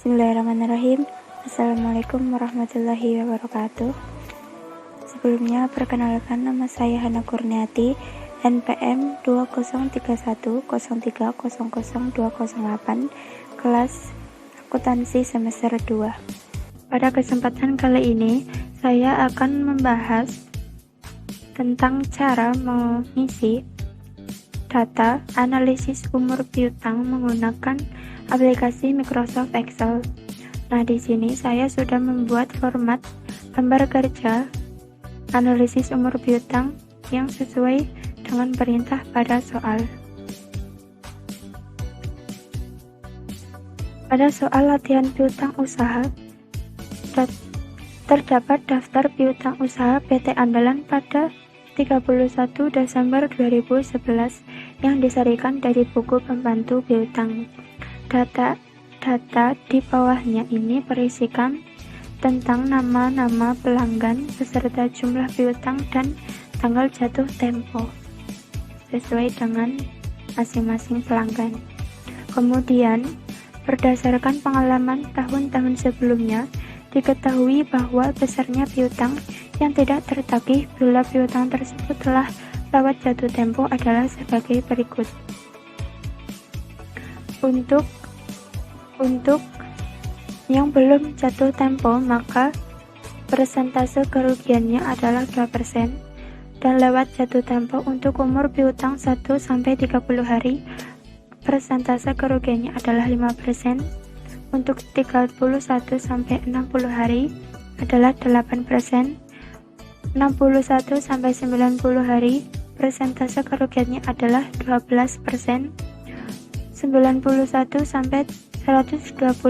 Bismillahirrahmanirrahim. Assalamualaikum warahmatullahi wabarakatuh. Sebelumnya, perkenalkan, nama saya Hana Kurniati, NPM 203103000208, kelas akuntansi semester 2. Pada kesempatan kali ini, saya akan membahas tentang cara mengisi data analisis umur piutang menggunakan aplikasi Microsoft Excel. Nah, di sini saya sudah membuat format gambar kerja analisis umur piutang yang sesuai dengan perintah pada soal. Pada soal latihan piutang usaha, terdapat daftar piutang usaha PT Andalan pada 31 Desember 2011 yang disarikan dari buku pembantu piutang. Data di bawahnya ini berisikan tentang nama-nama pelanggan beserta jumlah piutang dan tanggal jatuh tempo sesuai dengan masing-masing pelanggan. Kemudian, berdasarkan pengalaman tahun-tahun sebelumnya, diketahui bahwa besarnya piutang yang tidak tertagih bila piutang tersebut telah lewat jatuh tempo adalah sebagai berikut. Untuk yang belum jatuh tempo, maka persentase kerugiannya adalah 2%, dan lewat jatuh tempo untuk umur piutang 1-30 hari, persentase kerugiannya adalah 5%, untuk 31-60 hari adalah 8%, 61-90 hari, persentase kerugiannya adalah 12%, 91-120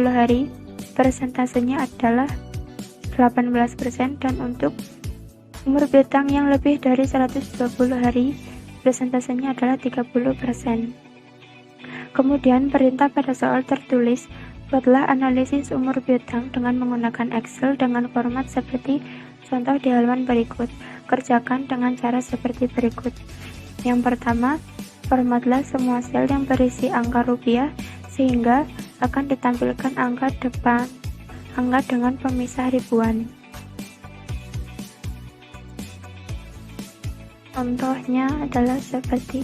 hari, persentasenya adalah 18%, dan untuk umur piutang yang lebih dari 120 hari, persentasenya adalah 30%. Kemudian perintah pada soal tertulis, buatlah analisis umur piutang dengan menggunakan Excel dengan format seperti contoh di halaman berikut. Kerjakan dengan cara seperti berikut. Yang pertama, formatlah semua sel yang berisi angka rupiah sehingga akan ditampilkan angka depan angka dengan pemisah ribuan. Contohnya adalah seperti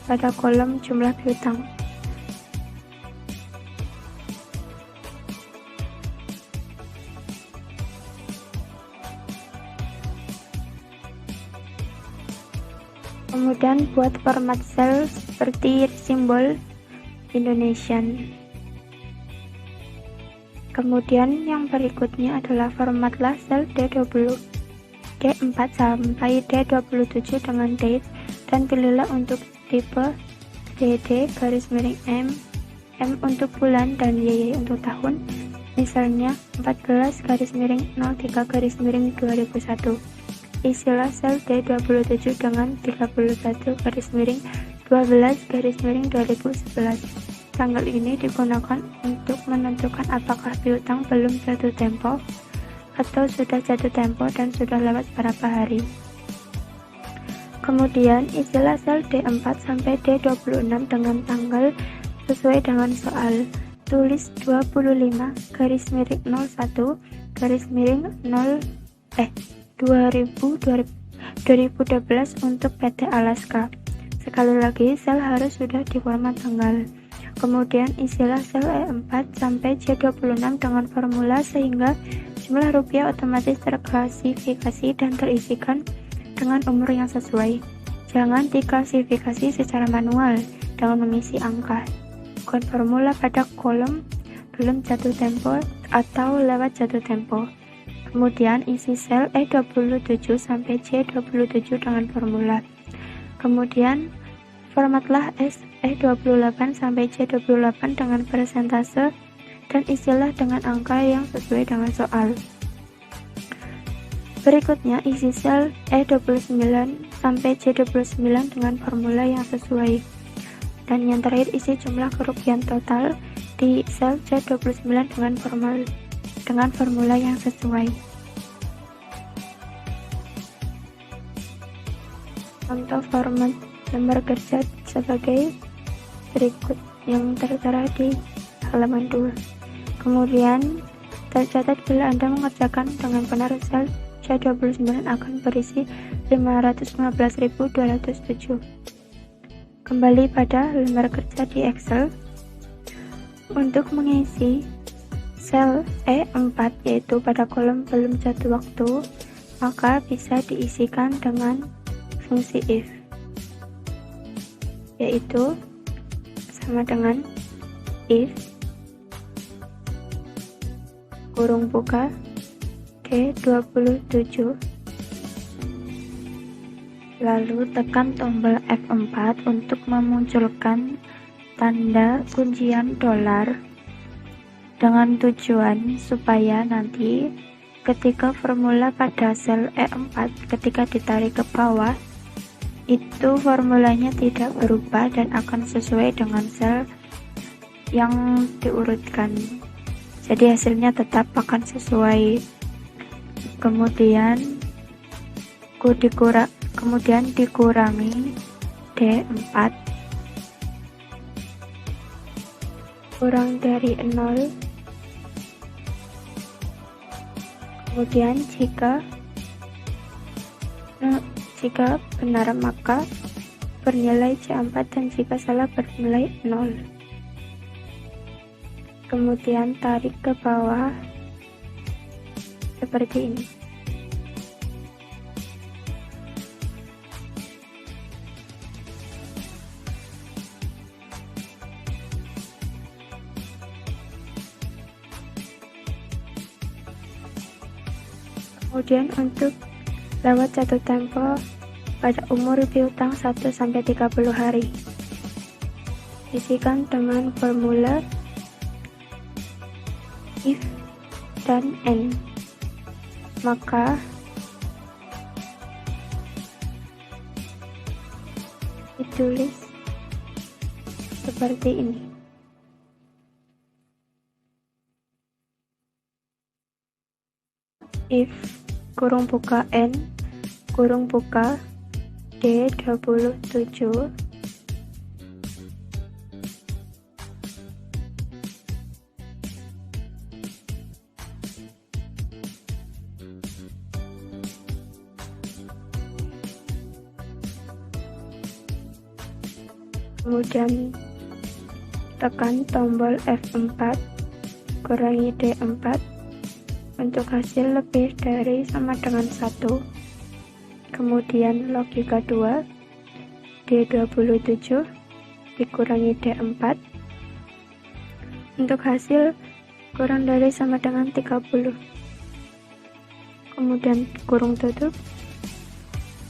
pada kolom jumlah piutang. Kemudian buat format sel seperti simbol Indonesian. Kemudian yang berikutnya adalah formatlah sel D4 sampai D27 dengan date, dan pilihlah untuk tipe DD _M, M untuk bulan, dan YY untuk tahun, misalnya 14-03-2001. Isilah sel D27 dengan 31-12-2011. Tanggal ini digunakan untuk menentukan apakah piutang belum jatuh tempo atau sudah jatuh tempo dan sudah lewat berapa hari. Kemudian isilah sel D4 sampai D26 dengan tanggal sesuai dengan soal. Tulis 25-01-0 2012 untuk PT Alaska. Sekali lagi, sel harus sudah diformat tanggal. Kemudian isilah sel E4 sampai C26 dengan formula sehingga jumlah rupiah otomatis terklasifikasi dan terisikan dengan umur yang sesuai. Jangan diklasifikasi secara manual dengan mengisi angka. Bukan formula pada kolom belum jatuh tempo atau lewat jatuh tempo. Kemudian isi sel E27 sampai C27 dengan formula. Kemudian formatlah E28 sampai C28 dengan persentase dan isilah dengan angka yang sesuai dengan soal. Berikutnya isi sel E29 sampai C29 dengan formula yang sesuai. Dan yang terakhir isi jumlah kerugian total di sel C29 dengan formula yang sesuai. Contoh format gambar kerja sebagai berikut yang tertera di halaman 2. Kemudian tercatat bila Anda mengerjakan dengan benar, sel C29 akan berisi 515.207. Kembali pada lembar kerja di Excel. Untuk mengisi sel E4 yaitu pada kolom belum jatuh waktu, maka bisa diisikan dengan fungsi if, yaitu sama dengan if kurung buka D27, lalu tekan tombol F4 untuk memunculkan tanda kuncian dolar dengan tujuan supaya nanti ketika formula pada sel E4 ketika ditarik ke bawah itu formulanya tidak berubah dan akan sesuai dengan sel yang diurutkan, jadi hasilnya tetap akan sesuai. Kemudian dikurangi D4 kurang dari 0. Kemudian jika benar maka bernilai C4 dan jika salah bernilai 0. Kemudian tarik ke bawah seperti ini. Kemudian untuk lewat jatuh tempo pada umur piutang 1-30 hari, isikan dengan formula if dan and, maka ditulis seperti ini. If kurung buka n kurung buka D27 kemudian tekan tombol F4 kurangi D4 untuk hasil lebih dari sama dengan 1. Kemudian logika 2 D27 dikurangi D4 untuk hasil kurang dari sama dengan 30. Kemudian kurung tutup,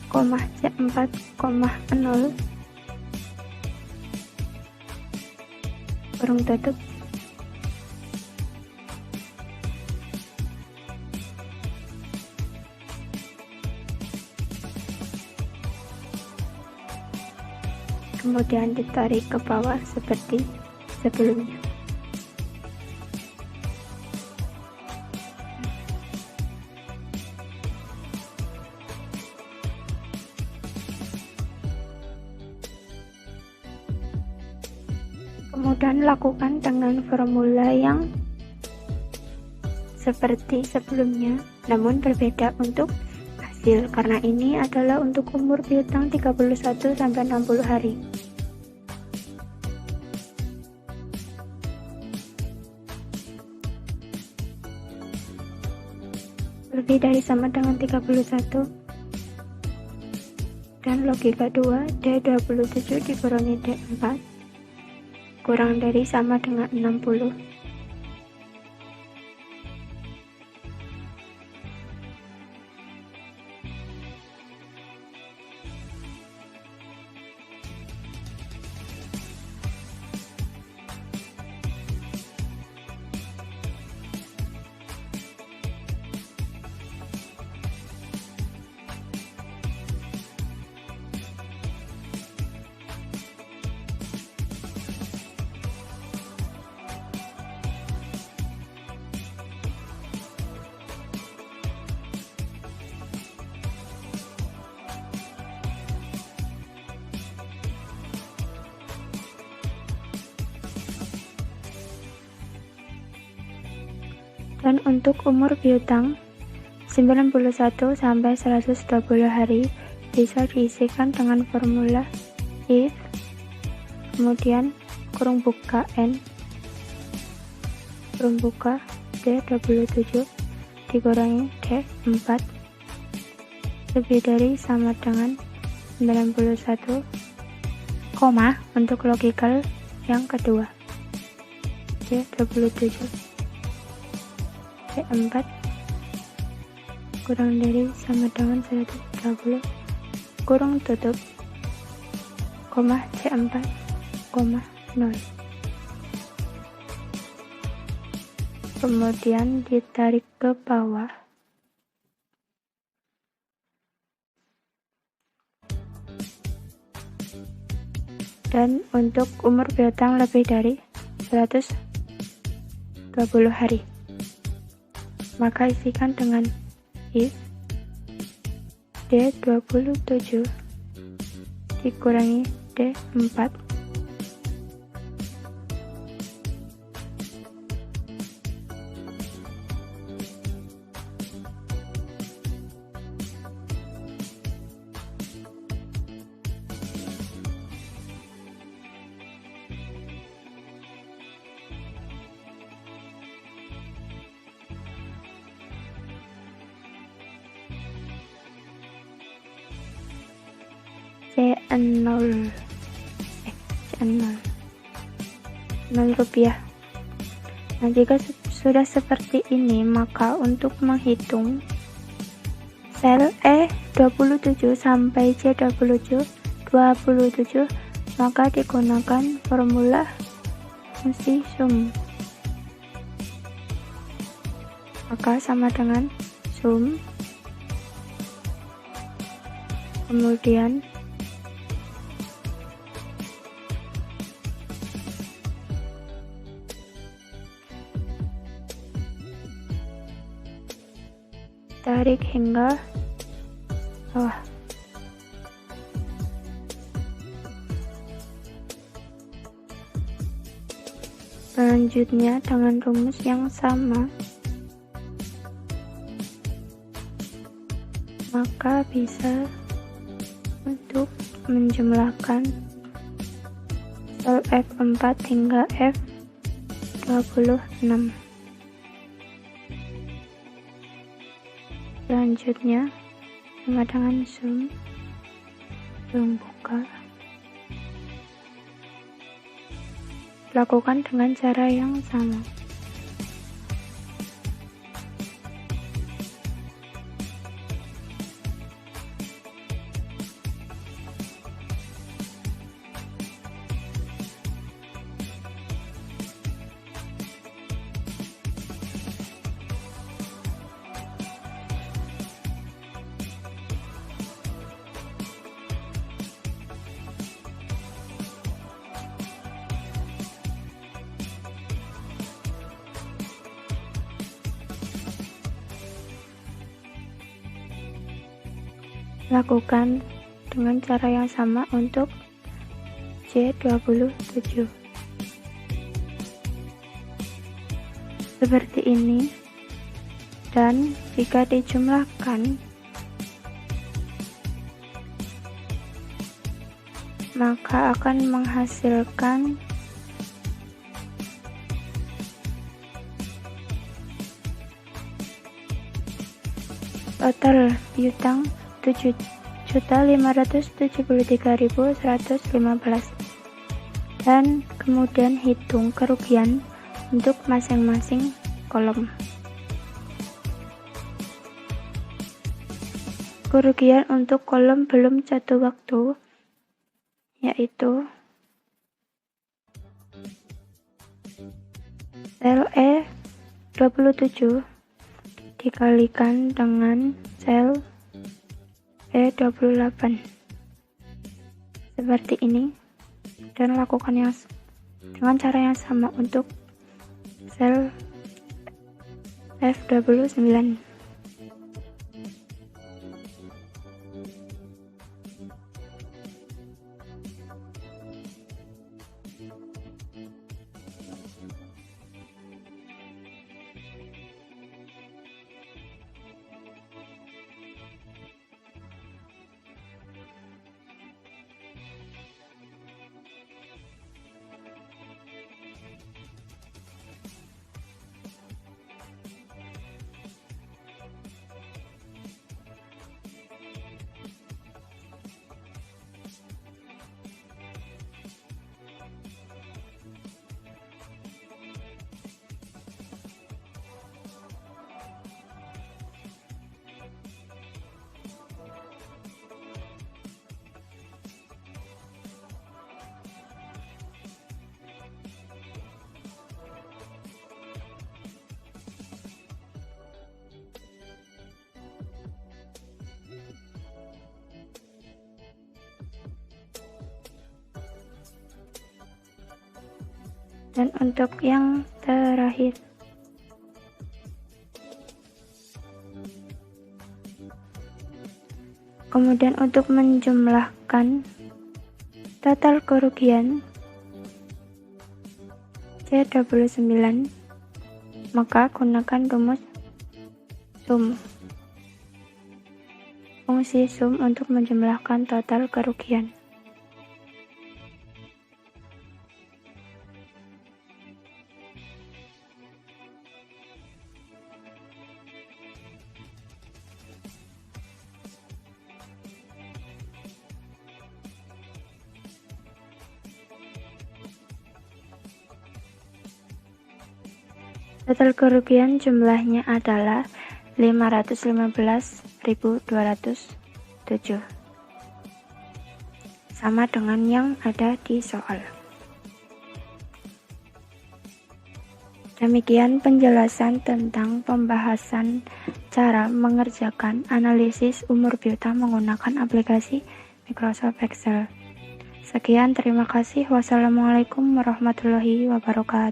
koma C4, koma 0, kurung tutup. Kemudian ditarik ke bawah seperti sebelumnya. Kemudian lakukan dengan formula yang seperti sebelumnya, namun berbeda untuk hasil, karena ini adalah untuk umur piutang 31-60 hari. Lebih dari sama dengan 31. Dan logika 2 D27 dikurangi D4 kurang dari sama dengan 60. Dan untuk umur piutang 91 sampai 120 hari bisa diisikan dengan formula if, kemudian kurung buka N, kurung buka D27 dikurangi D4 lebih dari sama dengan 91, koma untuk logikal yang kedua D27 D4 kurang dari sama dengan 130 kurung tutup, koma C4, koma 0. Kemudian ditarik ke bawah. Dan untuk umur piutang lebih dari 120 hari, maka isikan dengan if D27 dikurangi D4 C0 0 rupiah. Nah, jika sudah seperti ini, maka untuk menghitung sel E27 sampai C27 maka digunakan formula fungsi sum. Maka sama dengan sum, kemudian tarik hingga bawah. Selanjutnya dengan rumus yang sama, maka bisa untuk menjumlahkan sel F4 hingga F26. Selanjutnya sama dengan sum, buka. Lakukan dengan cara yang sama. Lakukan dengan cara yang sama untuk C27. Seperti ini, dan jika dijumlahkan, maka akan menghasilkan total piutang 7.573.115, dan kemudian hitung kerugian untuk masing-masing kolom. Kerugian untuk kolom belum jatuh waktu yaitu sel E27 dikalikan dengan sel E28 seperti ini, dan lakukan dengan cara yang sama untuk sel F29. Dan untuk yang terakhir, kemudian untuk menjumlahkan total kerugian C29, maka gunakan rumus sum. Fungsi sum untuk menjumlahkan total kerugian. Total kerugian jumlahnya adalah 515.207, sama dengan yang ada di soal. Demikian penjelasan tentang pembahasan cara mengerjakan analisis umur piutang menggunakan aplikasi Microsoft Excel. Sekian, terima kasih. Wassalamualaikum warahmatullahi wabarakatuh.